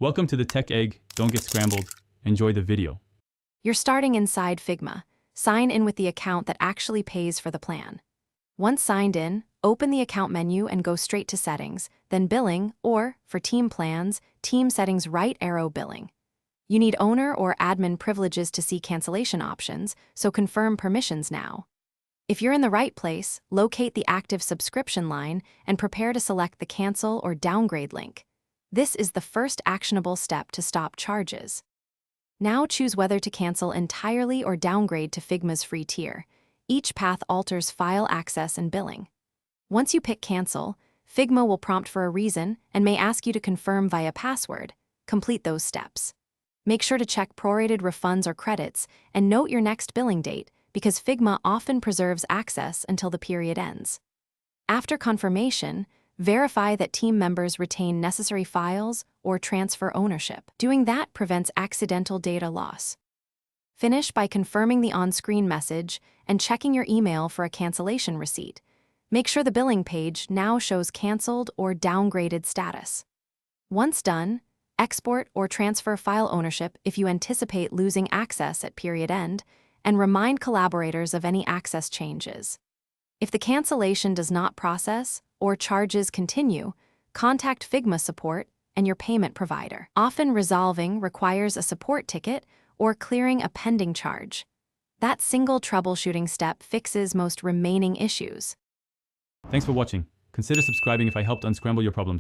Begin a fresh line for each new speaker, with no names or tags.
Welcome to the Tech Egg. Don't get scrambled. Enjoy the video.
You're starting inside Figma. Sign in with the account that actually pays for the plan. Once signed in, open the account menu and go straight to Settings, then Billing, or, for team plans, Team Settings right arrow Billing. You need owner or admin privileges to see cancellation options, so confirm permissions now. If you're in the right place, locate the active subscription line and prepare to select the cancel or downgrade link. This is the first actionable step to stop charges. Now choose whether to cancel entirely or downgrade to Figma's free tier. Each path alters file access and billing. Once you pick Cancel, Figma will prompt for a reason and may ask you to confirm via password. Complete those steps. Make sure to check prorated refunds or credits and note your next billing date because Figma often preserves access until the period ends. After confirmation, verify that team members retain necessary files or transfer ownership. Doing that prevents accidental data loss. Finish by confirming the on-screen message and checking your email for a cancellation receipt. Make sure the billing page now shows canceled or downgraded status. Once done, export or transfer file ownership if you anticipate losing access at period end, and remind collaborators of any access changes. If the cancellation does not process or charges continue, contact Figma support and your payment provider. Often resolving requires a support ticket or clearing a pending charge. That single troubleshooting step fixes most remaining issues.
Thanks for watching. Consider subscribing if I helped unscramble your problems.